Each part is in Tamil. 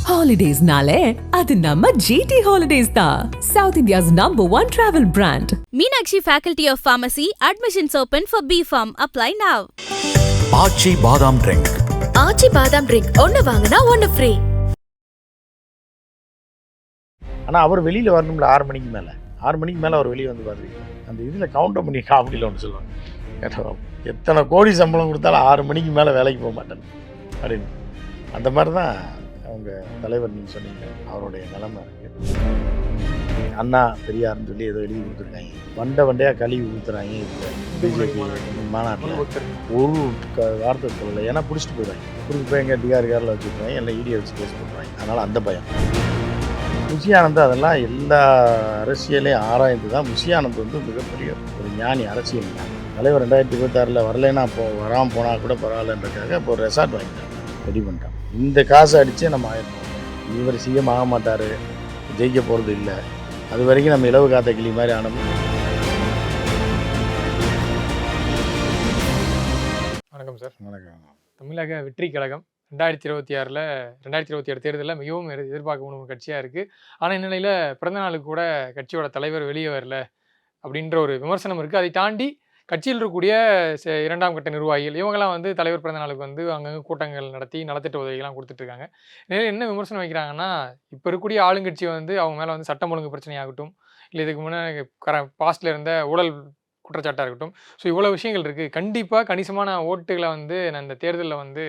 ஹாலிடேஸ்னாலே அது நம்ம ஜிடி ஹாலிடேஸ் தான். South India's #1 travel brand. Meenakshi Faculty of Pharmacy admissions open for B.Pharm. Apply now. ஆச்சி பாதாம் ட்ரிங்க். ஆச்சி பாதாம் ட்ரிங்க் ஒன்னு வாங்கினா ஒன்னு ஃப்ரீ. ஆனால் அவர் வெளியில் வரணும்ல 6 மணிக்கு மேலே. 6 மணிக்கு மேலே அவர் வெளியே வந்து பார்த்துருக்கீங்க. அந்த இதில் கவுண்டர் பண்ணி காமெடியில் ஒன்று சொல்லுவாங்க, எத்தனை கோடி சம்பளம் கொடுத்தாலும் 6 மணிக்கு மேலே வேலைக்கு போக மாட்டேன் அப்படின்னு. அந்த மாதிரி தான் அவங்க தலைவர் நீங்கள் சொன்னீங்க, அவருடைய நிலைமை இருக்குது. அண்ணா பெரியார்னு சொல்லி ஏதோ எழுதி கொடுத்துருக்காங்க, வண்டையாக கழுவி ஊற்றுறாங்க. பிஜேபி மாநாட்டில் ஒரு வார்த்தை சொல்லலை, ஏன்னா பிடிச்சிட்டு போயிடுவாங்க. பிடிச்சி போய் எங்கள் டிஆர்காரில் வச்சுருக்காங்க, எல்லாம் இடியை வச்சு கேஸ் பண்ணுறாங்க. அதனால் அந்த பயம். முஷியானந்த் அதெல்லாம் எல்லா அரசியலையும் ஆராய்ந்து தான். முஷியானந்த் வந்து மிகப்பெரிய ஒரு ஞானி, அரசியல் ஞானி. தலைவர் 2026 வரலைன்னா வராமல் போனால் கூட பரவாயில்லன்றக்காக இப்போ ஒரு ரெசார்ட் வாங்கிட்டாங்க, ரெடி பண்ணிட்டான். இந்த காசை அடித்தே நம்ம ஆயிடணும். இவர் சிஎம் ஆக மாட்டார், ஜெயிக்க போகிறது இல்லை, அது வரைக்கும் நம்ம இலவு காத்த கிளி மாதிரி ஆனோம். வணக்கம் சார். வணக்கம். தமிழக வெற்றி கழகம் 2027 தேர்தலில் மிகவும் எதிர்பார்க்க ஒரு கட்சியாக இருக்குது. ஆனால் இந்நிலையில் பிறந்த நாளுக்கு கூட கட்சியோட தலைவர் வெளியே வரல அப்படின்ற ஒரு விமர்சனம் இருக்குது. அதை தாண்டி கட்சியில் இருக்கக்கூடிய 2ஆம் கட்ட நிர்வாகிகள் இவங்கெல்லாம் வந்து தலைவர் பிறந்த நாளுக்கு வந்து அங்கங்கே கூட்டங்கள் நடத்தி நலத்திட்ட உதவிகள்லாம் கொடுத்துட்ருக்காங்க. என்ன விமர்சனம் வைக்கிறாங்கன்னா, இப்போ இருக்கக்கூடிய ஆளுங்கட்சி வந்து அவங்க மேலே வந்து சட்டம் ஒழுங்கு பிரச்சனையாகட்டும், இல்லை இதுக்கு முன்னாடி பாஸ்டில் இருந்த ஊழல் குற்றச்சாட்டாக இருக்கட்டும், ஸோ இவ்வளோ விஷயங்கள் இருக்குது. கண்டிப்பாக கணிசமான ஓட்டுகளை வந்து இந்த தேர்தலில் வந்து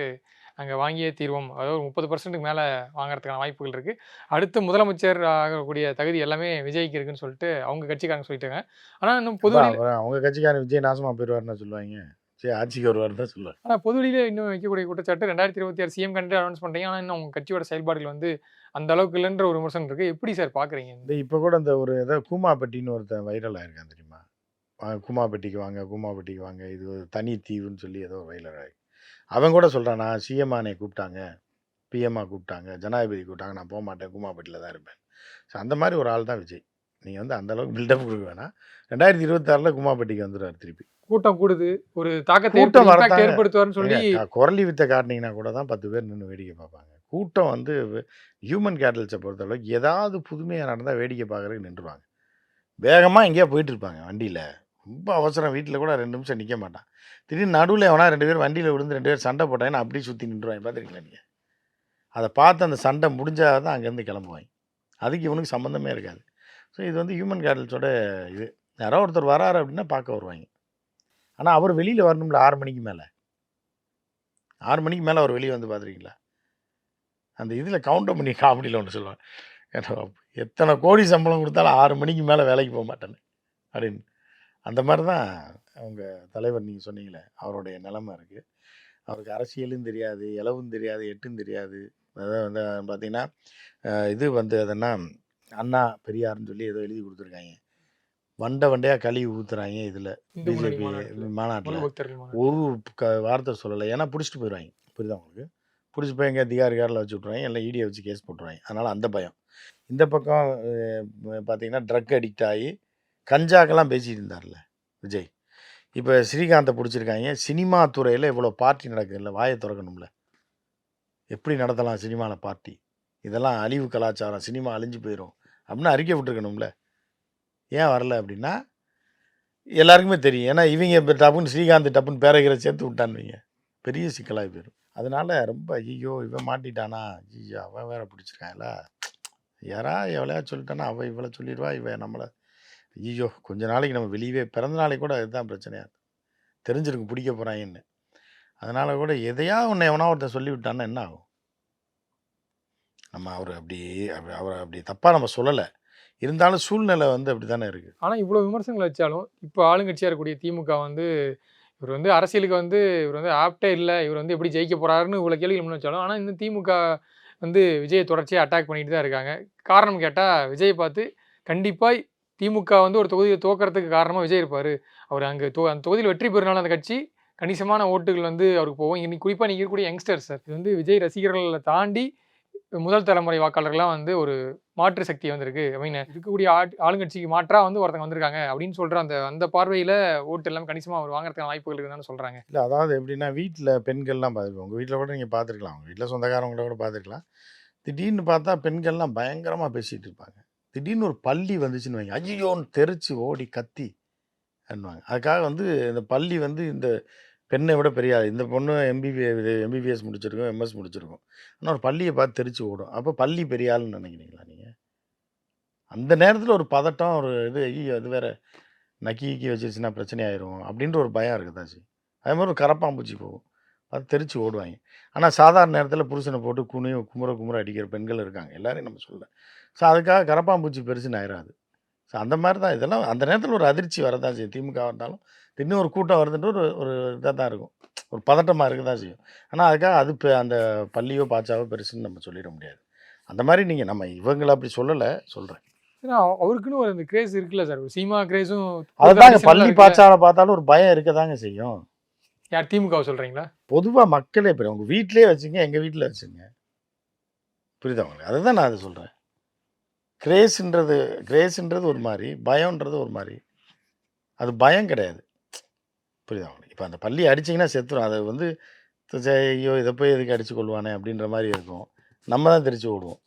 நாங்கள் வாங்கியே தீர்வோம், அதாவது 30% மேலே வாங்குறதுக்கான வாய்ப்புகள் இருக்குது, அடுத்து முதலமைச்சர் ஆகக்கூடிய தகுதி எல்லாமே விஜய்க்கு இருக்குன்னு சொல்லிட்டு அவங்க கட்சிக்காரங்க சொல்லிட்டாங்க. ஆனால் இன்னும் அவங்க கட்சிக்காரன் விஜய் நாசமாக போயிடுவார்னு சொல்லுவாங்க, சரி ஆட்சிக்கு வருவார் தான் சொல்லுவாங்க. ஆனால் பொதுவெளியில் இன்னும் வைக்கக்கூடிய குற்றச்சாட்டு 2026 சிஎம் கேண்டிடேட் அனௌன்ஸ் பண்ணுறீங்க, ஆனால் இன்னும் உங்கள் கட்சியோட செயல்பாடுகள் வந்து அந்த அளவுக்கு இல்லைன்ற ஒரு விமர்சனம் இருக்குது. எப்படி சார் பார்க்குறீங்க? இப்போ கூட இந்த ஒரு ஏதோ கூமாப்பட்டின்னு ஒருத்தன் வைரல் ஆயிருக்கான் தெரியுமா? கூமாப்பட்டிக்கு வாங்க, இது ஒரு தனி தீவுன்னு சொல்லி ஏதோ வைரல் ஆகி அவன் கூட சொல்கிறான், நான் சிஎம்ஆனை கூப்பிட்டாங்க, பிஎம்ஆ கூப்பிட்டாங்க, ஜனாதிபதி கூப்பிட்டாங்க, நான் போக மாட்டேன், கூமாப்பட்டியில் தான் இருப்பேன். ஸோ அந்த மாதிரி ஒரு ஆள் தான் விஜய். நீங்கள் வந்து அந்தளவுக்கு பில்டப் கொடுக்க வேணாம். 2026 கூமாப்பட்டிக்கு வந்துடுவார் திருப்பி. கூட்டம் கூடுது, ஒரு தாக்கத்தை ஏற்படுத்துவார்னு சொல்லி குரலி வித்தை காட்டினீங்கன்னா கூட தான் 10 பேர் நின்று வேடிக்கை பார்ப்பாங்க. கூட்டம் வந்து ஹியூமன் கேட்டல்ஸை பொறுத்தளவுக்கு ஏதாவது புதுமையாக நடந்தால் வேடிக்கை பார்க்குறதுக்கு நின்றுவாங்க. வேகமாக எங்கேயா போயிட்டு இருப்பாங்க வண்டியில், ரொம்ப அவசரம், வீட்டில் கூட 2 நிமிஷம் நிற்க மாட்டான். திடீர்னு நடுவில் எவனா 2 பேர் வண்டியில் விழுந்து 2 பேர் சண்டை போட்டாங்கன்னா அப்படியே சுற்றி நின்றுவாங்க. பார்த்துருக்கீங்களா நீங்கள்? அதை பார்த்து அந்த சண்டை முடிஞ்சால் தான் அங்கேருந்து கிளம்புவாங்க. அதுக்கு இவனுக்கு சம்மந்தமே இருக்காது. ஸோ இது வந்து ஹியூமன் கேட்டல்ஸோட இது. யாரோ ஒருத்தர் வராரு அப்படின்னா பார்க்க வருவாங்க. ஆனால் அவர் வெளியில் வரணும்ல 6 மணிக்கு மேலே. 6 மணிக்கு மேலே அவர் வெளியே வந்து பார்த்துருக்கீங்களா? அந்த இதில் கவுண்டர் பண்ணி காமெடியில் ஒன்று சொல்லுவாங்க, எத்தனை கோடி சம்பளம் கொடுத்தாலும் 6 மணிக்கு மேலே வேலைக்கு போக மாட்டேன்னு அப்படின்னு. அந்த மாதிரி தான் அவங்க தலைவர் நீங்கள் சொன்னீங்களே, அவருடைய நிலைமை இருக்குது. அவருக்கு அரசியலும் தெரியாது, இலவும் தெரியாது, எட்டும் தெரியாது. அதாவது வந்து பார்த்திங்கன்னா இது வந்து அதென்னா அண்ணா பெரியார்னு சொல்லி ஏதோ எழுதி கொடுத்துருக்காங்க, வண்டையாக கழுவி ஊற்றுறாங்க. இதில் பிஜேபி மாநாட்டில் ஒரு வார்த்தை சொல்லலை, ஏன்னா பிடிச்சிட்டு போயிடுவாங்க. புரியுதா உங்களுக்கு? பிடிச்சி போய் எங்கள் டிஆர்காரில் வச்சு விட்ருவாங்க, எல்லாம் இடியை வச்சு கேஸ் போட்டுருவாங்க. அதனால் அந்த பயம். இந்த பக்கம் பார்த்திங்கன்னா ட்ரக் அடிக்ட் ஆகி கஞ்சாக்கெல்லாம் பேசிகிட்டு இருந்தார்ல விஜய். இப்போ ஸ்ரீகாந்தை பிடிச்சிருக்காங்க. சினிமா துறையில் இவ்வளோ பார்ட்டி நடக்குதுல்ல, வாயை திறக்கணும்ல. எப்படி நடத்தலாம் சினிமாவில் பார்ட்டி? இதெல்லாம் அழிவு கலாச்சாரம், சினிமா அழிஞ்சு போயிடும் அப்படின்னு அறிக்கை விட்டுருக்கணும்ல. ஏன் வரல அப்படின்னா எல்லாருக்குமே தெரியும். ஏன்னா இவங்க இப்போ டப்புன்னு ஸ்ரீகாந்த் டப்புன்னு பேரகிற சேர்த்து விட்டான்னு பெரிய சிக்கலாகி போயிடும். அதனால் ரொம்ப ஐயோ இவன் மாட்டிட்டானா, ஐயோ அவன் வேற பிடிச்சிருக்காங்களா, யாரா எவ்வளையா சொல்லிட்டானா அவள் இவளை சொல்லிடுவா, இவன் நம்மளை, ஐயோ கொஞ்ச நாளைக்கு நம்ம வெளியவே, பிறந்த நாளைக்கு கூட இதுதான் பிரச்சனையாக தெரிஞ்சிருக்கு பிடிக்க போகிறாங்கன்னு. அதனால் கூட எதையா ஒன்று எவனா ஒருத்தன் சொல்லிவிட்டான்னா என்ன ஆகும்? நம்ம அவரை அப்படி தப்பாக நம்ம சொல்லலை, இருந்தாலும் சூழ்நிலை வந்து அப்படி தானே இருக்குது. ஆனால் இவ்வளோ விமர்சனங்கள் வச்சாலும் இப்போ ஆளுங்கட்சியாக இருக்கக்கூடிய திமுக வந்து இவர் வந்து அரசியலுக்கு வந்து இவர் வந்து ஆப்டே இல்லை, இவர் வந்து எப்படி ஜெயிக்க போகிறாருன்னு இவ்வளோ கேள்விகள் முன் வச்சாலும், ஆனால் இந்த திமுக வந்து விஜயை தொடர்ச்சியாக அட்டாக் பண்ணிட்டு தான் இருக்காங்க. காரணம் கேட்டால் விஜயை பார்த்து கண்டிப்பாக திமுக வந்து ஒரு தொகுதியை தோக்கிறதுக்கு காரணமாக விஜய் இருப்பார், அவர் அங்கே அந்த தொகுதியில் வெற்றி பெறுனாலும் அந்த கட்சி கணிசமான ஓட்டுகள் வந்து அவருக்கு போகும். இன்னைக்கு குறிப்பாக நீங்கள் இருக்கக்கூடிய யங்ஸ்டர்ஸ் சார், இது வந்து விஜய் ரசிகர்களை தாண்டி முதல் தலைமுறை வாக்காளர்கள்லாம் வந்து ஒரு மாற்று சக்தி வந்திருக்கு. ஐ மீன் இருக்கக்கூடிய ஆளுங்கட்சிக்கு மாற்றா வந்து ஒருத்தங்க வந்திருக்காங்க அப்படின்னு சொல்கிற அந்த பார்வையில் ஓட்டு எல்லாம் கணிசமாக அவர் வாங்குறதுக்கான வாய்ப்புகள் இருக்குன்னு சொல்கிறாங்க. இல்லை அதாவது எப்படின்னா, வீட்டில் பெண்கள்லாம் பார்த்துருக்கோம், உங்கள் வீட்டில் கூட நீங்கள் பார்த்துருக்கலாம், உங்கள் வீட்டில் சொந்தக்காரவங்கள கூட பார்த்துருக்கலாம். திடீர்னு பார்த்தா பெண்கள்லாம் பயங்கரமாக பேசிகிட்டு இருப்பாங்க. திடீர்னு ஒரு பள்ளி வந்துச்சுன்னு வைங்க, ஐயோன்னு தெரிச்சு ஓடி கத்தி பண்ணுவாங்க. அதுக்காக வந்து இந்த பள்ளி வந்து இந்த பெண்ணை விட பெரிய ஆள். இந்த பொண்ணு எம்பிபிஎஸ் முடிச்சிருக்கும், எம்எஸ் முடிச்சிருக்கும். ஆனால் ஒரு பள்ளியை பார்த்து தெரிச்சு ஓடும். அப்போ பள்ளி பெரிய ஆளுன்னு நினைக்கிறீங்களா நீங்கள்? அந்த நேரத்தில் ஒரு பதட்டம், ஒரு இது, ஐயோ அது வேற நக்கி கிக்கி வச்சிருச்சுன்னா பிரச்சனை ஆயிரும் அப்படின்ற ஒரு பயம் இருக்குதாச்சு. அதே மாதிரி ஒரு கரப்பாம்பூச்சி போகும், அது தெரிச்சு ஓடுவாங்க. ஆனால் சாதாரண நேரத்தில் புருஷனை போட்டு குமுற குமுற அடிக்கிற பெண்கள் இருக்காங்க, எல்லாரையும் நம்ம சொல்ல. ஸோ அதுக்காக கரப்பாம்பூச்சி பெருசுன்னு ஆயிராது. ஸோ அந்த மாதிரி தான் இதெல்லாம். அந்த நேரத்தில் ஒரு அதிர்ச்சி வரதான் செய்யும். திமுக இருந்தாலும் திடீர்னு ஒரு கூட்டம் வருதுன்ற ஒரு ஒரு இதாக தான் இருக்கும், ஒரு பதட்டமாக இருக்க தான் செய்யும். ஆனால் அதுக்காக அது அந்த பள்ளியோ பாச்சாவோ பெருசுன்னு நம்ம சொல்லிட முடியாது. அந்த மாதிரி நீங்கள் நம்ம இவங்களை அப்படி சொல்லலை, சொல்கிறேன். ஏன்னா அவருக்குன்னு ஒரு அந்த கிரேஸ் இருக்குல்ல சார், ஒரு சீமா கிரேஸும் அதுதாங்க, பள்ளி பாச்சாவை பார்த்தாலும் ஒரு பயம் இருக்க தாங்க செய்யும். யார் திமுகவை சொல்றீங்களா? பொதுவாக மக்களே இப்போ உங்கள் வீட்டிலே வச்சுங்க, எங்கள் வீட்டில் வச்சுங்க, புரியுதா உங்களுக்கு? அதுதான் நான் அதை சொல்கிறேன். கிரேஸுன்றது ஒரு மாதிரி, பயம்ன்றது ஒரு மாதிரி. அது பயம் கிடையாது, புரியுதா உங்களுக்கு? இப்போ அந்த பள்ளி அடிச்சிங்கன்னா செத்துரும். அதை வந்து ஐயோ இதை போய் எதுக்கு அடித்து கொள்வானே அப்படின்ற மாதிரி இருக்கும். நம்ம தான் தெரிச்சு ஓடுவோம்,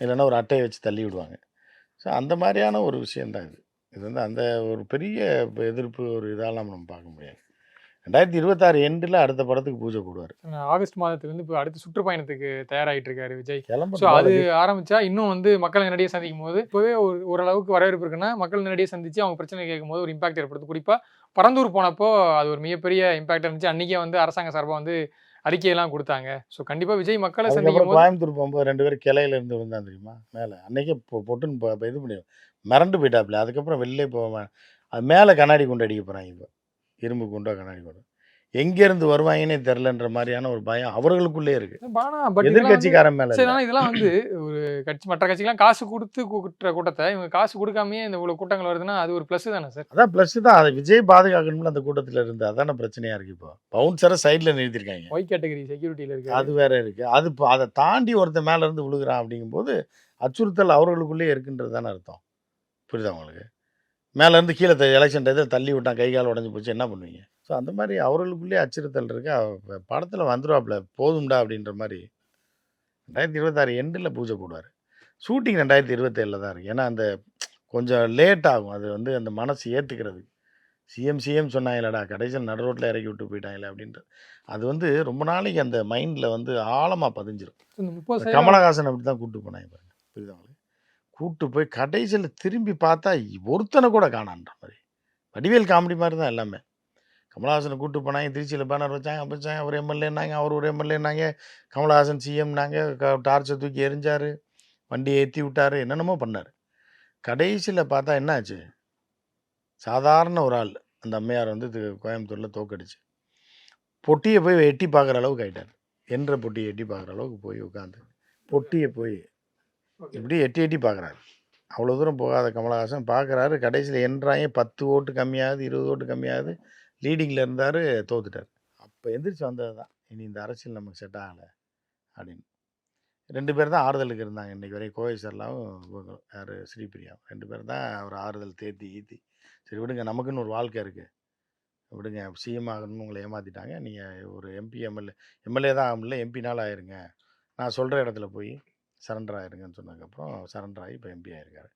இல்லைன்னா ஒரு அட்டையை வச்சு தள்ளி விடுவாங்க. ஸோ அந்த மாதிரியான ஒரு விஷயந்தான் இது. இது வந்து அந்த ஒரு பெரிய எதிர்ப்பு ஒரு இதெல்லாம் நம்ம பார்க்க முடியாது. 2026 எண்டில் அடுத்த படத்துக்கு பூஜை போடுவார். ஆகஸ்ட் மாதத்துலேருந்து இப்போ அடுத்த சுற்றுப்பயணத்துக்கு தயாராகிட்டு இருக்காரு விஜய். கிளம்ப ஸோ அது ஆரம்பிச்சா இன்னும் வந்து மக்கள் நேரடியாக சந்திக்கும் போது இப்போவே ஓரளவுக்கு வரவேற்பு இருக்குன்னா, மக்கள் நேரடியாக சந்திச்சு அவங்க பிரச்சனை கேட்கும்போது ஒரு இம்பாக்ட் ஏற்படுது. குறிப்பாக பரந்தூர் போனப்போ அது ஒரு மிகப்பெரிய இம்பாக்ட் இருந்துச்சு. அன்றைக்கே வந்து அரசாங்க சார்பாக வந்து அறிக்கையெல்லாம் கொடுத்தாங்க. ஸோ கண்டிப்பாக விஜய் மக்களை சந்திக்கும் போது. கோயம்புத்தூர் போகும்போது 2 பேரும் கிளையில இருந்து விழுந்தான் தெரியுமா மேலே. அன்றைக்கே பொட்டுன்னு இது பண்ணி மிரண்டு போயிட்டாப்புல. அதுக்கப்புறம் வெளிலே போவேன். அது மேலே கண்ணாடி கொண்டு அடிக்க போகிறாங்க. இப்போ இரும்பு கொண்டோ கண்ணாடி கொண்டு எங்கேருந்து வருவாங்கன்னே தெரிலன்ற மாதிரியான ஒரு பயம் அவர்களுக்குள்ளே இருக்கு, எதிர்கட்சிக்காரன் மேலே. சரி, ஆனால் இதெல்லாம் வந்து ஒரு மற்ற கட்சிக்கெல்லாம் காசு கொடுத்து கூட்டுற கூட்டத்தை இவங்க காசு கொடுக்காமையே இந்த இவ்வளோ கூட்டங்கள் வருதுன்னா அது ஒரு ப்ளஸ் தானே சார்? அதான் ப்ளஸ் தான். அதை விஜய் பாதுகாக்கணும்னு அந்த கூட்டத்தில் இருந்து அதான பிரச்சனையாக இருக்குது. இப்போ பவுன்சரை சைடில் நிறுத்திருக்காங்க, ஒய் கேட்டகரி செக்யூரிட்டியில் இருக்குது, அது வேற இருக்குது. அது இப்போ அதை தாண்டி ஒருத்தர் மேலே இருந்து விழுகிறான் அப்படிங்கும்போது அச்சுறுத்தல் அவர்களுக்குள்ளேயே இருக்குன்றது தானே அர்த்தம், புரியுதா உங்களுக்கு? மேலேருந்து கீழே எலெக்ஷன் டயத்தில் தள்ளி விட்டான், கை கால் உடஞ்சி போச்சு, என்ன பண்ணுவீங்க? ஸோ அந்த மாதிரி அவர்களுக்குள்ளேயே அச்சுறுத்தல் இருக்குது. படத்தில் வந்துடுவாப்புல போதும்டா அப்படின்ற மாதிரி. 2026 எண்டில் பூஜை போடுவார். ஷூட்டிங் 2027 தான் இருக்குது. ஏன்னா அந்த கொஞ்சம் லேட் ஆகும், அது வந்து அந்த மனசு ஏற்றுக்கிறது. சிஎம் சொன்னாங்களடா, கடைசியில் நடு ரோட்டில் இறக்கி விட்டு போயிட்டாங்களே அப்படின்றது அது வந்து ரொம்ப நாளைக்கு அந்த மைண்டில் வந்து ஆழமாக பதிஞ்சிடும். கமலஹாசன் அப்படி தான் கூப்பிட்டு போனாங்க பாருங்க, புரியுதா உங்களுக்கு? கூப்பிட்டு போய் கடைசியில் திரும்பி பார்த்தா ஒருத்தனை கூட காணான்ற மாதிரி. வடிவேல் காமெடி மாதிரி தான் எல்லாமே. கமலஹாசனை கூப்பிட்டு போனாங்க, திருச்சியில் பேனர் வச்சாங்க, அமைச்சாங்க, அவர் எம்எல்ஏனாங்க, அவர் ஒரு எம்எல்ஏனாங்க, கமலஹாசன் சிஎம்னாங்க, டார்ச்சர் தூக்கி எரிஞ்சார், வண்டியை ஏற்றி விட்டார், என்னென்னமோ பண்ணார். கடைசியில் பார்த்தா என்ன ஆச்சு? சாதாரண ஒரு ஆள் அந்த அம்மையார் வந்து கோயம்புத்தூரில் தோக்கடிச்சு பொட்டியை போய் எட்டி பார்க்குற அளவுக்கு ஆகிட்டார். என்ற பொட்டியை எட்டி பார்க்குற அளவுக்கு போய் உட்காந்து பொட்டியை போய் இப்படி எட்டி எட்டி பார்க்குறாரு. அவ்வளோ தூரம் போகாத கமலஹாசன் பார்க்குறாரு. கடைசியில் என்றாங்க 10 ஓட்டு கம்மியாகுது, 20 ஓட்டு கம்மியாகுது, லீடிங்கில் இருந்தார், தோத்துட்டார். அப்போ எந்திரிச்சு வந்தது தான், இனி இந்த அரசியல் நமக்கு செட் ஆகலை அப்படின்னு. 2 பேர் தான் ஆறுதலுக்கு இருந்தாங்க இன்றைக்கி வரைக்கும், கோவை சரளாவும் யார் ஸ்ரீபிரியாவும். 2 பேர் தான் ஒரு ஆறுதல் தேத்தி ஈத்தி, சரி விடுங்க நமக்குன்னு ஒரு வாழ்க்கை இருக்குது, விடுங்க சிஎம் ஆகணும்னு உங்களை ஏமாற்றிட்டாங்க, நீங்கள் ஒரு எம்எல்ஏ தான் ஆகல, எம்பினாலும் ஆயிருங்க, நான் சொல்கிற இடத்துல போய் சரண்டர் ஆயிருங்கன்னு சொன்னதுக்கப்புறம் சரண்டர் ஆகி இப்போ எம்பி ஆயிருக்காரு.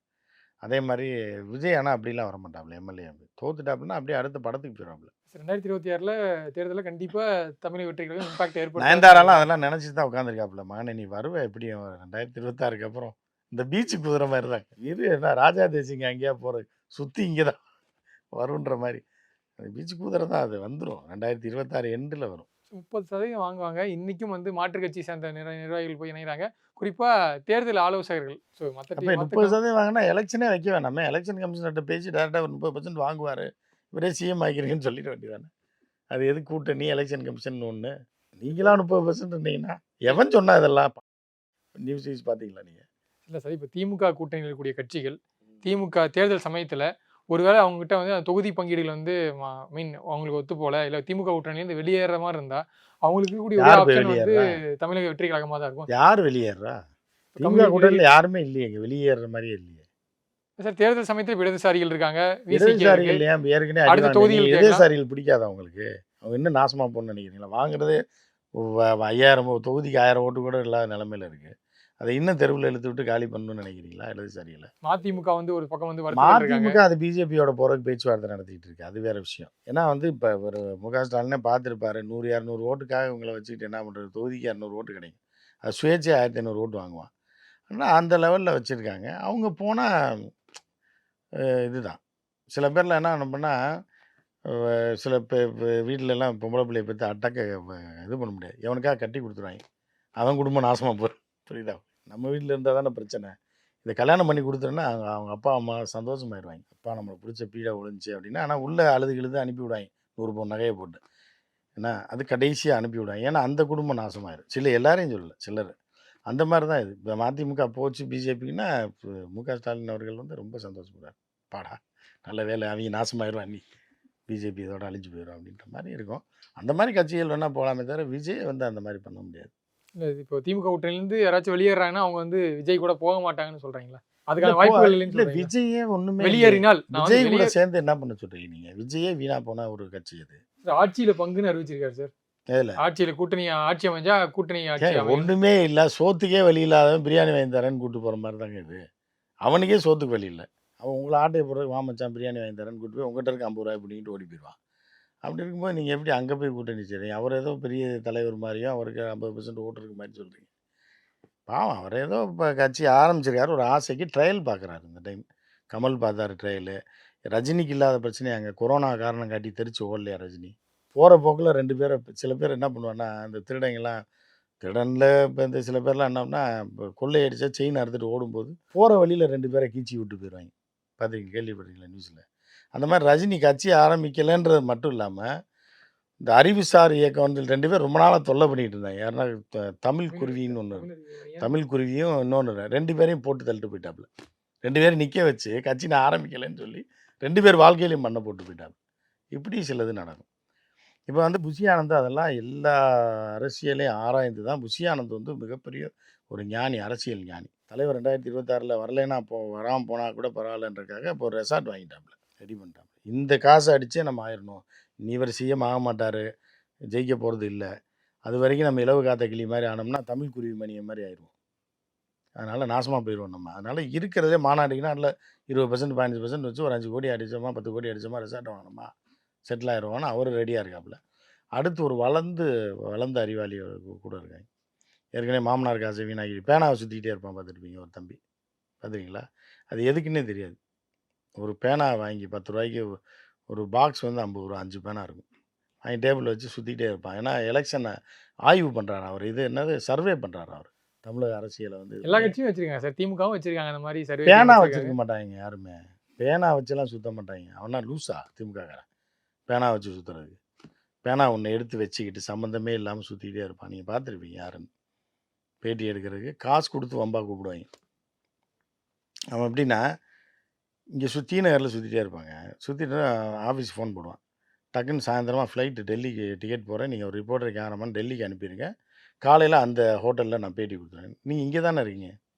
அதே மாதிரி விஜய் ஆனால் அப்படிலாம் வர மாட்டாப்புல, எம்எல்ஏ தோத்துட்டாப்புலன்னா அப்படியே அடுத்த படத்துக்கு போயிடுவாப்புல. 2026 தேர்தலில் கண்டிப்பாக தமிழ் வெற்றிகளும் இம்பாக்ட் ஏற்படும். நயன்தாராலாம் அதெல்லாம் நினச்சி தான் உட்காந்துருக்காப்புல. மகனே நீ வருவ எப்படியும் 2026க்கு அப்புறம் இந்த பீச்சு குதிரை மாதிரி தான் இது. என்ன ராஜா தேசிங்க அங்கேயா போகிறது, சுற்றி இங்கே தான் வருன்ற மாதிரி. அந்த பீச்சு குதிரை தான், அது வந்துடும் 2026 எண்டில் வரும். 30% வாங்குவாங்க. இன்றைக்கும் வந்து மாற்றுக் கட்சி சேர்ந்த நிர்வாகிகள் போய் இணைகிறாங்க, குறிப்பாக தேர்தல் ஆலோசகர்கள். ஸோ மற்ற 30% வாங்கினா எலெக்ஷனே வைக்க வேணாமே, எலெக்ஷன் கமிஷனர்கிட்ட பேசி டேரெக்டாக 30% வாங்குவார், இவரே சிஎம் ஆகிக்கிறீங்கன்னு சொல்லிட வேண்டியதானே. அது எது கூட்டணி எலெக்ஷன் கமிஷன் ஒன்று, நீங்களாம் 30% இருந்தீங்கன்னா எவன் சொன்னால் இதெல்லாம் நியூஸ் பார்த்தீங்களா நீங்கள்? இல்லை சார், இப்போ திமுக கூட்டணியில் இருக்கக்கூடிய கட்சிகள் திமுக தேர்தல் சமயத்தில் ஒருவேளை அவங்ககிட்ட வந்து அந்த தொகுதி பங்கீடுகள் வந்து மீன் அவங்களுக்கு ஒத்து போல, இல்லை திமுக கூட்டணியிலேருந்து வெளியேற மாதிரி இருந்தால் அவங்களுக்கு இருக்கக்கூடிய ஒரு ஆப்ஷன் வந்து தமிழக வெற்றி கழகமாக தான் இருக்கும். யார் வெளியேறா? திமுக கூட்டணியில் யாருமே இல்லையே, வெளியேற மாதிரியே இல்லையே சார். தேர்தல் சமயத்தில் இடதுசாரிகள் இருக்காங்க, இடதுசாரிகள் ஏற்கனவே அடுத்த தொகுதியில் இடதுசாரிகள் பிடிக்காது அவங்களுக்கு. அவங்க இன்னும் நாசமாக போகணும்னு நினைக்கிறீங்களா? வாங்குறது 5000 தொகுதிக்கு 1000 ஓட்டு கூட இல்லாத நிலமையில இருக்குது. அதை இன்னும் தெருவில் இழுத்து விட்டு காலி பண்ணணும்னு நினைக்கிறீங்களா? இடதுசாரியில் மதிமுக வந்து ஒரு பக்கம் வந்து வருத்தப்பட்டு இருக்காங்க. மதிமுக அது பிஜேபியோட போகிறதுக்கு பேச்சுவார்த்தை நடத்திட்டு இருக்கு. அது வேற விஷயம். ஏன்னா வந்து இப்போ ஒரு முக ஸ்டாலினே பார்த்துருப்பாரு, 100 200 ஓட்டுக்காக இவங்களை வச்சுக்கிட்டு என்ன பண்ணுறது, தொகுதிக்கு 200 ஓட்டு கிடைக்கும். அது சுயேட்சையாக 1500 ஓட்டு வாங்குவான். ஆனால் அந்த லெவலில் வச்சுருக்காங்க. அவங்க போனால் இதுதான். சில பேர்ல என்ன பண்ணால் சில வீட்டிலலாம் பொம்பளை பிள்ளைய பற்றி அட்டக்க இது பண்ண முடியாது. எவனுக்காக கட்டி கொடுத்துருவாங்க. அவன் குடும்பம் நாசமாக போகிற புரியுதா? நம்ம வீட்டில் இருந்தால் தானே பிரச்சனை. இதை கல்யாணம் பண்ணி கொடுத்துருன்னா அவங்க அவங்க அப்பா அம்மா சந்தோஷமாயிருவாங்க. அப்பா நம்மளை பிடிச்ச பீடா விழுந்துச்சு அப்படின்னா. ஆனால் உள்ளே அழுது கிழுது அனுப்பி விடுவாங்க 100 பவுன் நகையை போட்டு. ஏன்னா அது கடைசியாக அனுப்பி விடுவாங்க. ஏன்னா அந்த குடும்பம் நாசமாயிரும். சில எல்லாரையும் சொல்லலை, சிலர். அந்த மாதிரி தான் இது. இப்போ மதிமுக போச்சு பிஜேபின்னா முக ஸ்டாலின் அவர்கள் வந்து ரொம்ப சந்தோஷப்படுறார். பாடா நல்ல வேலை, அவங்க நாசமாயிரும், நீ பிஜேபி இதோட அழிஞ்சு போயிடும் அப்படின்ற மாதிரி இருக்கும். அந்த மாதிரி கட்சிகள் வேணால் போகலாமே தவிர விஜய் வந்து அந்த மாதிரி பண்ண முடியாது. இல்லை இப்போ திமுக கூட்டணியிலேருந்து யாராச்சும் வெளியேறாங்கன்னா அவங்க வந்து விஜய் கூட போக மாட்டாங்கன்னு சொல்கிறீங்களா? அதுக்கான வாய்ப்புகள் இல்லைன்னு இல்லை, சொல்றீங்களா? விஜயே ஒன்றுமே வெளியேறினால் விஜய் கூட சேர்ந்து என்ன பண்ண சொல்றீங்க நீங்கள்? விஜயே வீணா போன ஒரு கட்சி அது. ஆட்சியில பங்குன்னு அறிவிச்சிருக்காரு சார். எதுல ஆட்சியில கூட்டணி ஆட்சி அமைஞ்சா கூட்டணி ஆட்சி அமையும். ஒன்றுமே இல்லை, சோத்துக்கே வழி இல்லாதவன் பிரியாணி வாங்கி தரேன்னு கூட்டு போகிற மாதிரி தாங்க இது. அவனுக்கே சோத்துக்கு வழி இல்லை. அவன் உங்களை ஆட்டையை போடுறது வாமச்சான் பிரியாணி வாங்கி தரேன்னு கூட்டு போய் உங்கள்கிட்ட இருக்க 50 ரூபாய் பிடிங்கிட்டு ஓடி போயிடுவான். அப்படி இருக்கும்போது நீங்கள் எப்படி அங்கே போய் கூட்டணி செய்றீங்க? அவர் ஏதோ பெரிய தலைவர் மாதிரியும் அவருக்கு 50% ஓட்டு இருக்க மாதிரி சொல்கிறீங்க. பாவம், அவர் ஏதோ இப்போ கட்சி ஆரம்பிச்சிருக்காரு, ஒரு ஆசைக்கு ட்ரையல் பார்க்குறாரு. இந்த டைம் கமல் பார்த்தாரு ட்ரையலு. ரஜினிக்கு இல்லாத பிரச்சனை அங்கே கொரோனா காரணம் காட்டி தெரிச்சு ஓடலையா ரஜினி? போகிற போக்கில் 2 பேரை சில பேர் என்ன பண்ணுவான்னா, இந்த திருடங்கெல்லாம் திருடனில் இப்போ இந்த சில பேர்லாம் என்னன்னா, இப்போ கொள்ளையடிச்சா செயின் அறுத்துட்டு ஓடும்போது போகிற வழியில் 2 பேரை கீச்சி விட்டு போயிடுவாங்க. பார்த்துருக்கீங்க, கேள்விப்பட்டீங்களா நியூஸில்? அந்த மாதிரி ரஜினி கட்சி ஆரம்பிக்கலைன்றது மட்டும் இல்லாமல் இந்த அறிவுசார் இயக்கம் வந்து 2 பேர் ரொம்ப நாளாக தொல்லை பண்ணிகிட்டு இருந்தாங்க. யாருன்னா தமிழ் குருவின்னு ஒன்று, தமிழ் குருவியும் இன்னொன்று 2 பேரையும் போட்டு தள்ளிட்டு போயிட்டாப்புல. 2 பேரும் நிற்க வச்சு கட்சி நான் ஆரம்பிக்கலைன்னு சொல்லி 2 பேர் வாழ்க்கையிலையும் மண்ணை போட்டு போயிட்டாங்க. இப்படி சிலது நடக்கும். இப்போ வந்து புஷி ஆனந்த் அதெல்லாம் எல்லா அரசியலையும் ஆராய்ந்து தான். புஷி ஆனந்த் வந்து மிகப்பெரிய ஒரு ஞானி, அரசியல் ஞானி. தலைவர் 2026 வரலைன்னா வராமல் போனால் கூட பரவாயில்லன்றக்காக இப்போ ஒரு ரெசார்ட் வாங்கிட்டாப்புல, ரெடி பண்ணிட்டாப்புல. இந்த காசை அடித்தே நம்ம ஆயிடணும், நீ இவர் சிஎம் ஆக மாட்டார், ஜெயிக்க போகிறது இல்லை, அது வரைக்கும் நம்ம இலவு காத்த கிளி மாதிரி ஆனோம்னா தமிழ் குருவி மணியை மாதிரி ஆயிடுவோம். அதனால் நாசமாக போயிடுவோம் நம்ம. அதனால் இருக்கிறதே மாநாடுக்குன்னா அதில் 20% 15% வச்சு ஒரு 5 கோடி அடித்தோமா 10 கோடி அடித்தோமா ரெசார்ட் வாங்கினோமா செட்டில் ஆயிடுவோம்னா அவர் ரெடியாக இருக்காப்புல. அடுத்து ஒரு வளர்ந்த அறிவாளி கூட இருக்காங்க. ஏற்கனவே மாமனார் காசை வீணாகி பேனாவை சுற்றிக்கிட்டே இருப்பான், பார்த்துருப்பீங்க ஒரு தம்பி, பார்த்துருக்கீங்களா? அது எதுக்குன்னே தெரியாது. ஒரு பேனா வாங்கி 10 ரூபாய்க்கு ஒரு பாக்ஸ் வந்து 50 ரூபா 5 பேனா இருக்கும், வாங்கி டேபிள் வச்சு சுற்றிக்கிட்டே இருப்பான். ஏன்னா எலெக்ஷனை ஆய்வு பண்ணுறாரு அவர். இது என்னது சர்வே பண்ணுறாரு அவர். தமிழக அரசியலை வந்து எல்லா கட்சியும் வச்சிருக்காங்க சார். திமுகவும் வச்சிருக்காங்க அந்த மாதிரி சர்வே. பேனா வச்சுருக்க மாட்டாங்க யாருமே. பேனா வச்செல்லாம் சுற்ற மாட்டாங்க. அவனா லூஸா திமுககாரன் பேனா வச்சு சுற்றுறதுக்கு? பேனா ஒன்று எடுத்து வச்சுக்கிட்டு சம்மந்தமே இல்லாமல் சுற்றிக்கிட்டே இருப்பான். நீங்கள் பார்த்துருப்பீங்க யாருன்னு. பேட்டி எடுக்கிறதுக்கு காசு கொடுத்து வம்பா கூப்பிடுவாங்க. அவன் எப்படின்னா இங்கே டி நகரில் சுற்றிட்டே இருப்பாங்க. சுற்றிட்டு ஆஃபீஸ் ஃபோன் போடுவான். டக்குன்னு சாயந்தரமாக ஃப்ளைட்டு டெல்லிக்கு டிக்கெட் போகிறேன், நீங்கள் ஒரு ரிப்போர்ட்டர் கேமராமேன் டெல்லிக்கு அனுப்பிடுங்க, காலையில் அந்த ஹோட்டலில் நான் பேட்டி கொடுத்துறேன். நீங்கள் இங்கே தானே இருக்கீங்க,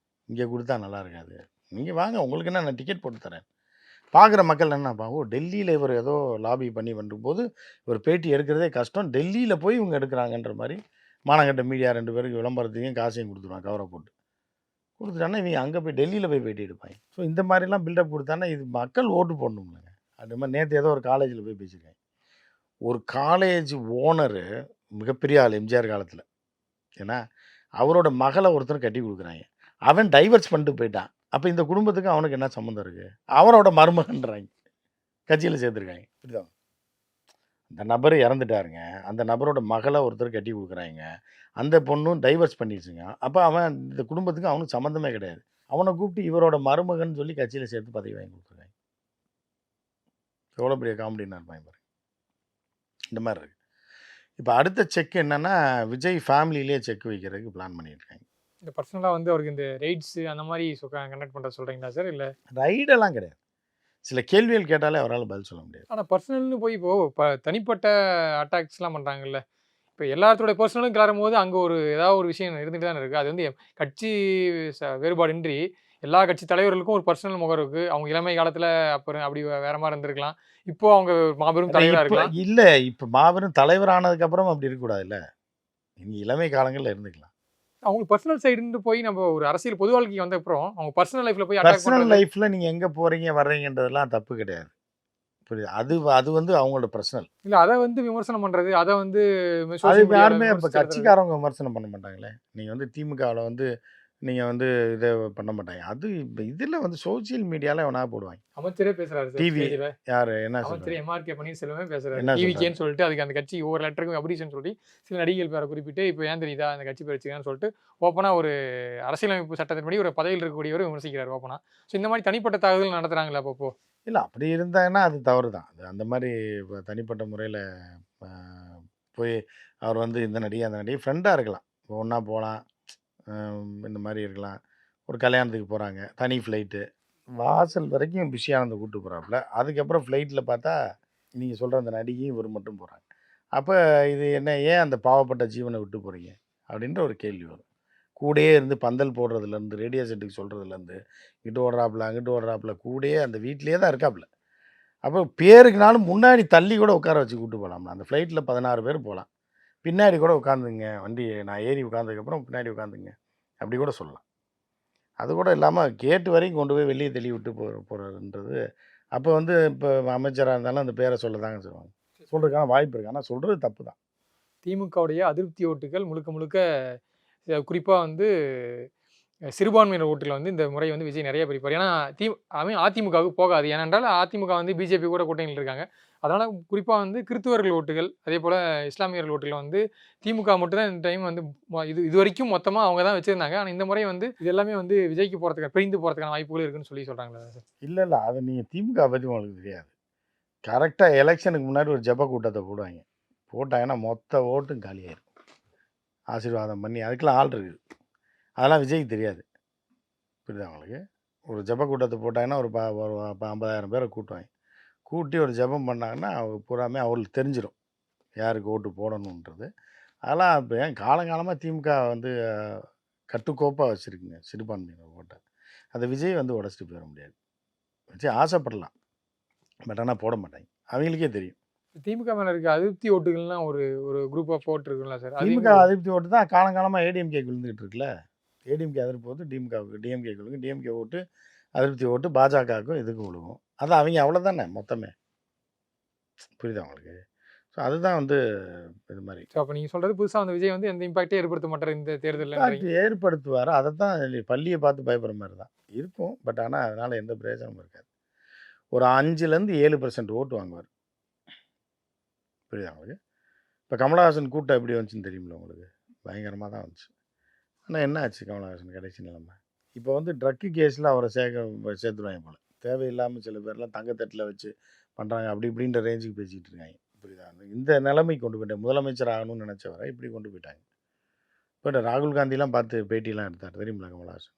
இங்கே கொடுத்தா நல்லா இருக்காது, நீங்கள் வாங்க, உங்களுக்கு என்ன நான் டிக்கெட் போட்டு தரேன். பார்க்குற மக்கள் என்னப்பா, ஓ டெல்லியில் இவர் ஏதோ லாபி பண்ணி பண்ணும்போது இவர் பேட்டி எடுக்கிறதே கஷ்டம், டெல்லியில் போய் இவங்க எடுக்கிறாங்கன்ற மாதிரி மானங்கட்ட மீடியா 2 பேருக்கு விளம்பரத்தையும் காசையும் கொடுத்துருவான், கவரை போட்டு கொடுத்துட்டானா இவங்க அங்கே போய் டெல்லியில் போய் பேட்டி எடுப்பாங்க. ஸோ இந்த மாதிரிலாம் பில்டப் கொடுத்தானா இது மக்கள் ஓட்டு போடணும்லங்க. அது மாதிரி நேற்று ஏதோ ஒரு காலேஜில் போய் பேசியிருக்காங்க. ஒரு காலேஜ் ஓனரு மிகப்பெரிய ஆள் எம்ஜிஆர் காலத்தில், ஏன்னா அவரோட மகளை ஒருத்தர் கட்டி கொடுக்குறாங்க, அவன் டைவர்ஸ் பண்ணிட்டு போயிட்டான். அப்போ இந்த குடும்பத்துக்கு அவனுக்கு என்ன சம்மந்தம் இருக்குது? அவரோட மருமகன்றாங்க, கட்சியில் சேர்த்துருக்காங்க. இப்படிதான் அந்த நபர் இறந்துட்டாருங்க, அந்த நபரோட மகளை ஒருத்தர் கட்டி கொடுக்குறாங்க, அந்த பொண்ணும் டைவர்ஸ் பண்ணிடுச்சுங்க. அப்போ அவன் இந்த குடும்பத்துக்கு அவனுக்கு சம்மந்தமே கிடையாது. அவனை கூப்பிட்டு இவரோட மருமகன் சொல்லி கட்சியில் சேர்த்து பதவி வாங்கி கொடுத்துருக்காங்க. எவ்வளோ பெரிய காமெடின்னு இருப்பாங்க பாருங்க. இந்த மாதிரி இருக்குது. இப்போ அடுத்த செக் என்னென்னா விஜய் ஃபேமிலியிலே செக் வைக்கிறதுக்கு பிளான் பண்ணியிருக்காங்க. இந்த பர்சனலாக வந்து அவருக்கு இந்த ரைட்ஸு அந்த மாதிரி கண்டக்ட் பண்ணுற சொல்கிறீங்களா சார்? இல்லை ரைடெல்லாம் கிடையாது. சில கேள்விகள் கேட்டாலே அவரால் பதில் சொல்ல முடியாது. ஆனால் பர்சனல்னு போய் இப்போது தனிப்பட்ட அட்டாக்ஸ்லாம் பண்ணுறாங்கல்ல, இப்போ எல்லாத்தோட பர்சனலும் கிளறும் போது அங்கே ஏதாவது ஒரு விஷயம் இருந்துகிட்டு தானே இருக்குது. அது வந்து கட்சி வேறுபாடின்றி எல்லா கட்சி தலைவர்களுக்கும் ஒரு பர்சனல் முகம் இருக்குது. அவங்க இளமை காலத்தில் அப்புறம் அப்படி வேற மாதிரி இருந்திருக்கலாம். இப்போ அவங்க மாபெரும் தலைவராக இருக்கலாம். இல்லை, இப்போ மாபெரும் தலைவர் ஆனதுக்கப்புறம் அப்படி இருக்கக்கூடாது. இல்லை, நீங்கள் இளமை காலங்களில் இருந்துக்கலாம். அவங்களுக்கு பர்சனல் சைடுன்னு போய் நம்ம ஒரு அரசியல் பொது வாழ்க்கைக்கு வந்த அப்புறம் அவங்க பர்சனல் லைஃப்ல போய் அட்டாக் பர்சனல் பண்றது லைஃப்ல நீங்க எங்க போறீங்க வர்றீங்கன்றதெல்லாம் தப்பு கிடையாது. புரியுது. அது வந்து அவங்களோட பர்சனல். இல்ல அத வந்து விமர்சனம் பண்றது, அத வந்து அது சோசியல் மீடியால யாருமே இப்ப விமர்சிச்சு எழுதுறது. கட்சிக்காரவங்க விமர்சனம் பண்ண மாட்டாங்களே. நீங்க வந்து திமுகவுல வந்து நீங்க வந்து இத பண்ண மாட்டாங்க. அது இப்ப இதுல வந்து சோசியல் மீடியால எவனா போடுவாங்க. அமைச்சரே பேசுறாரு சார் டிவி ஸ்டேஜ்ல. யாரு என்ன அமைச்சர் சொல்றாரு? எம்.ஆர்.கே. பன்னீர்செல்வமே பேசுறாரு. என்ன சொல்றாரு? டிவிகேன்னு சொல்லிட்டு அதுக்கு அந்த கட்சி ஒவ்வொரு லெட்டருக்கும் அப்ரிஷன் சொல்லி சில நடிகைகள் பேரை குறிப்பிட்டு இப்போ ஏன் தெரியுதா அந்த கட்சி பேர் வச்சுக்கன்னு சொல்லிட்டு ஓப்பனா ஒரு அரசியலமைப்பு சட்டத்தின்படி ஒரு பதவியில் இருக்கக்கூடியவர் விமர்சிக்கிறார் ஓப்பனா. ஸோ இந்த மாதிரி தனிப்பட்ட தாக்குதல் நடத்துறாங்களா அப்பப்போ? இல்ல அப்படி இருந்தாங்கன்னா அது தவறு தான். அது அந்த மாரி தனிப்பட்ட முறையில அ போய் அவர் வந்து இந்த நடிகை, அந்த நடிகை ஃப்ரெண்டா இருக்கலாம். ஒண்ணா போலாம். இந்த மாரி இருக்கலாம். ஒரு கல்யாணத்துக்கு போறாங்க. தனி ஃப்ளைட்டு. வாசல் வரைக்கும் பிஸி ஆனந்த கூட்டு போறாப்புல. அதுக்கப்புறம் ஃப்ளைட்ல பார்த்தா, நீங்க சொல்ற அந்த நடிகையும் இவரும் மட்டும் போறாங்க. அப்ப இது என்ன ஏன் அந்த பாவப்பட்ட ஜீவன விட்டு போறீங்க? அப்படின்ற ஒரு கேள்வி வரும். கூடயே இருந்து பந்தல் போடுறதுலேருந்து, ரேடியோ செட்டுக்கு சொல்றதுலேருந்து, இங்கிட்டு ஓடுறாப்புல, அங்கிட்டு ஓடுறாப்புல, கூடயே அந்த வீட்லயே தான் இருக்காப்புல. அப்போ பேருக்குனாலும் முன்னாடி தள்ளி கூட உட்கார வச்சு கூட்டு போலாம்ல. அந்த ஃப்ளைட்ல 16 பேர் போலாம். பின்னாடி கூட உட்காந்துங்க. வண்டி நான் ஏறி உட்காந்ததுக்கப்புறம் பின்னாடி உட்காந்துங்க. அப்படி கூட சொல்லலாம். அது கூட இல்லாம கேட் வரைக்கும் கொண்டு போய் வெளிய தள்ளி விட்டு போறாருன்றது, அப்போ வந்து இப்போ அமைச்சரா இருந்தாலும் அந்த பேர சொல்ல தாங்க செய்வாங்க. சொல்றதுக்கான வாய்ப்பு இருக்கு. ஆனா சொல்றது தப்பு தான். திமுகவுடைய அதிருப்தி ஓட்டுகள் முழுக்க முழுக்க குறிப்பா வந்து சிறுபான்மையினர் ஓட்டுல வந்து இந்த முறை வந்து விஜய் நிறைய பிரிப்பார். ஏன்னா அதிமுகவுக்கு போகாது. ஏனென்றால் அதிமுக வந்து பிஜேபி கூட கூட்டணியில் இருக்காங்க. அதனால குறிப்பா வந்து கிறிஸ்துவர்கள் ஓட்டுகள், அதேபோல இஸ்லாமியர்கள் ஓட்டுகள் வந்து திமுக மட்டும் தான் இந்த டைம் வந்து இதுவரைக்கும் மொத்தமா அவங்க தான் வச்சிருந்தாங்க. ஆனா இந்த முறை வந்து இது எல்லாமே வந்து விஜய்க்கு போறதுக்கு பிரிந்து போறதுக்கான வாய்ப்புகள் இருக்குன்னு சொல்லி சொல்றாங்களா சார்? இல்ல, இல்ல. அது நீங்க திமுக பத்தி உங்களுக்கு தெரியாது. கரெக்ட்டா எலக்ஷனுக்கு முன்னாடி ஒரு ஜெப கூட்டத்த போடுவாய்ங்க. போட்டாங்கன்னா மொத்த ஓட்டும் காலியாயிரும். ஆசீர்வாதம் பண்ணி அதுக்கெல்லாம் ஆள் இருக்குது. அதெல்லாம் விஜய்க்கு தெரியாது. புரியுதா உங்களுக்கு? ஒரு ஜெப கூட்டத்த போட்டாங்கன்னா ஒரு 50,000 பேர கூட்டுவாய்ங்க. கூட்டி ஒரு ஜெபம் பண்ணாங்கன்னா, அவங்க பூராமே அவங்களுக்கு தெரிஞ்சிரும். யாருக்கு ஓட்டு போடணுன்றது. அதெல்லாம் இப்ப ஏன் காலங்காலமா திமுக வந்து கட்டுக்கோப்பா வச்சிருக்குங்க சிறுபான்மையினர் ஓட்ட. அத விஜய் வந்து உடைச்சிட்டு போயிற முடியாது. விஜய் ஆசைப்படலாம். பட் ஆனா போட மாட்டாய்ங்க. அவங்களுக்கே தெரியும். திமுக மேல இருக்க அதிருப்தி ஓட்டுகள்லாம் ஒரு ஒரு குரூப் ஆஃப் ஓட்டு இருக்குல்ல சார்? அது திமுக எங்க அதிருப்தி ஓட்டு தான் காலங்காலமா ஏடிஎம்கேக்கு விழுந்துகிட்டு இருக்குல்ல. ஏடிஎம்கே அதிருப்தி ஓட்டு டிஎம்கேவுக்கு, டிஎம்கேக்கு விழுகும். டிஎம்கே ஓட்டு அதிருப்தி ஓட்டு பாஜகவுக்கும் இதுக்கும் விழுகும். அதான் அவங்க அவ்வளோதானே மொத்தமே. புரியுதா உங்களுக்கு? ஸோ அதுதான் வந்து இது மாரி. ஸோ அப்ப நீங்க சொல்றது புதுசா வந்த விஜய் வந்து எந்த இம்பாக்ட்டே ஏற்படுத்த மாட்டாரு இந்த இம்பாக்ட் தேர்தல்லன்றீங்க. ஏற்படுத்துவாரு. அதத்தான் பள்ளிய பார்த்து பயப்படுற மாரி தான். இருக்கும். பட் ஆனா அதனால எந்த பிரயோஜனமும் இருக்காது. ஒரு 5லேருந்து 7% ஓட்டு வாங்குவாரு. புரியுதா உங்களுக்கு? இப்ப கமலஹாசன் கூட்டம் எப்படி வந்துச்சுன்னு தெரியும்ல உங்களுக்கு? பயங்கரமா தான் வந்துச்சு. ஆனா என்ன ஆச்சு கமலஹாசன் கடைசி நிலைமை? இப்போ வந்து ட்ரக்கு கேஸ்ல அவர சேர்த்துருவாய்ங்க போல. தேவையில்லாம சில பேர்லாம் தங்கத்தட்டுல வச்சு பண்றாங்க. அப்படி இப்படின்ற ரேஞ்சுக்கு பேசிக்கிட்டு இருக்காய்ங்க. புரியுதா? இந்த நிலைமைக்கு கொண்டு போய்ட்டாங்க. முதலமைச்சர் ஆகணும்னு நினைச்சவர இப்படி கொண்டு போய்ட்டாங்க. இப்ப ராகுல் காந்திலாம் பார்த்து பேட்டிலாம் எடுத்தார். தெரியுங்களா கமலஹாசன்?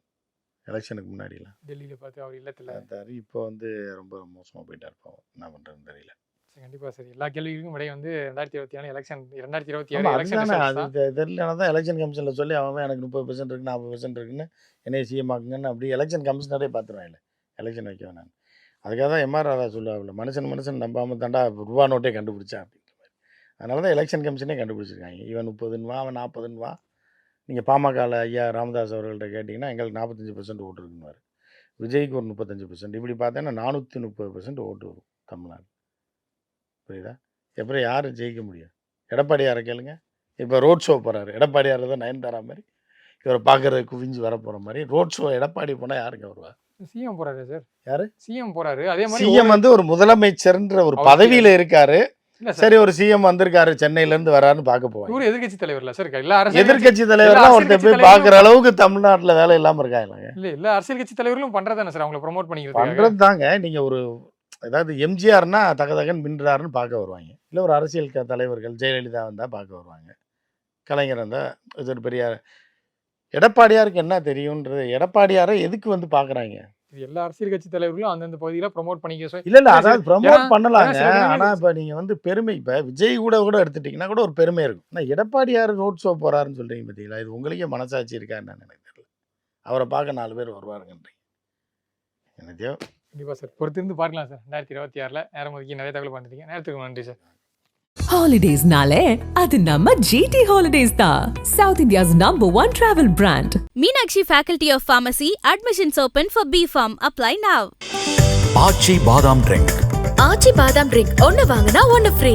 எலக்ஷனுக்கு முன்னாடிலாம். டெல்லியில பார்த்து அவர் இல்லத்துல. எடுத்தாரு. இப்போ வந்து ரொம்ப மோசமா போயிட்டார் பாவம். என்ன பண்றதுன்னு தெரியல. கண்டிப்பா சார். எல்லா கேள்விகளுக்கும் விடை வந்து 2024 எலக்ஷன் ஆமா 2027 எலக்ஷன் அதுதானே. ரிசல்ட்ஸ் அது தான். தெரியலனா தான் எலெக்ஷன் கமிஷன்ல சொல்லி அவன் எனக்கு 30% இருக்கு, 40% இருக்குன்னு என்னைய சிஎம் ஆக்குங்கன்னு அப்படி எலெக்ஷன் கமிஷனரே பார்த்துருவாங்கல்ல. எலெக்ஷன் வைக்க வேணாம்னு. அதுக்காக தான் எம்ஆர் ராதா சொல்லுவாப்புல, மனுஷன் நம்பாம தான்டா ரூபா நோட்டே கண்டுபிடிச்சான் அப்படின்ற மாரி. அதனால தான் எலெக்ஷன் கமிஷனே கண்டுபிடிச்சிருக்காங்க. இவன் 30ன்னுவான், அவன் 40ன்னுவான். நீங்க பாமகல ஐயா ராமதாஸ் அவர்கள்ட்ட கேட்டீங்கன்னா, எங்களுக்கு 45% ஓட்டு இருக்குன்னுவாரு. விஜய்க்கு ஒரு 35%. இப்படி பார்த்தேன்னா 430% ஓட்டு வரும் தமிழ்நாடு. புரியுதா? அப்புறம் யாரு ஜெயிக்க முடியும்? எடப்பாடியார கேளுங்க. இப்ப ரோட் ஷோ போறாரு. எடப்பாடியார் தான் நயன்தாரா மாரி. இவர பார்க்கறதுக்கு குவிஞ்சு வரப்போற மாரி. ரோட் ஷோ எடப்பாடி போனா யாருங்க வருவா? சிஎம் போறாரு சார். யாரு? சிஎம் போறாரு. அதே மாதிரி சிஎம் வந்து ஒரு முதலமைச்சர்ன்ற ஒரு அவருக்கு பதவியில இருக்காரு. இல்ல சார். சரி ஒரு சிஎம் வந்திருக்காரு சென்னையில இருந்து வராருன்னு பார்க்க போவாங்க. இவரு எதிர்க்கட்சி தலைவர்ல சார். எல்லா அரசியல் எதிர்க்கட்சி எல்லா தலைவர்லாம் அரசியல் ஒருத்தர் கட்சி போய் தலைவர்களும் பார்க்குற அளவுக்கு தமிழ்நாட்டுல வேலை இல்லாம இருக்காங்களாங்க. இல்ல எல்லா அரசியல் கட்சி தலைவர்களும் பண்றதானே சார் அவங்கள ப்ரோமோட் பண்ணிக்கிறதுக்காக. பண்றது தாங்க. நீங்க ஒரு அதாவது எம்ஜிஆர்னா தகதகன்னு மின்றாருன்னு பார்க்க வருவாங்க. இல்ல ஒரு அரசியல் தலைவர்கள் ஜெயலலிதா வந்தா பார்க்க வருவாங்க. கலைஞர் வந்தா இது ஒரு பெரிய எடப்பாடியாருக்கு என்ன தெரியும்ன்றது எடப்பாடியாரை எதுக்கு வந்து பார்க்குறாங்க? இது எல்லா அரசியல் கட்சி தலைவர்களும் அந்தந்த பகுதியில ப்ரோமோட் பண்ணிக்க இல்ல, இல்ல. அதாவது ஏன்னா ப்ரமோட் பண்ணலாங்க. சில ஆனா நேரங்கள் இப்ப நீங்க வந்து பெருமை இப்ப விஜய் கூட எடுத்துட்டீங்கன்னா கூட ஒரு பெருமை இருக்கும். ஆனா எடப்பாடியார் ரோட் ஷோ போறாருன்னு சொல்றீங்க பார்த்தீங்களா? இது உங்களுக்கே மனசாட்சி இருக்கா என்னன்னு எனக்கு தெரியல. அவர பார்க்க 4 பேர் வருவாருங்கன்றீங்க. என்னத்தையோ கண்டிப்பா சார். பொறுத்திருந்து பார்க்கலாம் சார். 2026ல நேரம் ஒதுக்கி நிறைய தகவல் பண்ணிட்டீங்க. நேரத்துக்கு நன்றி சார். ஹாலிடேஸ்னாலே அது நம்ம ஜிடி ஹாலிடேஸ் தான். South India's #1 travel brand. Meenakshi Faculty of Pharmacy. Admissions open for B.Pharm. Apply now. ஆச்சி பாதாம் ட்ரிங்க். ஆச்சி பாதாம் ட்ரிங்க் ஒன்னு வாங்குனா ஒன்னு ஃப்ரீ.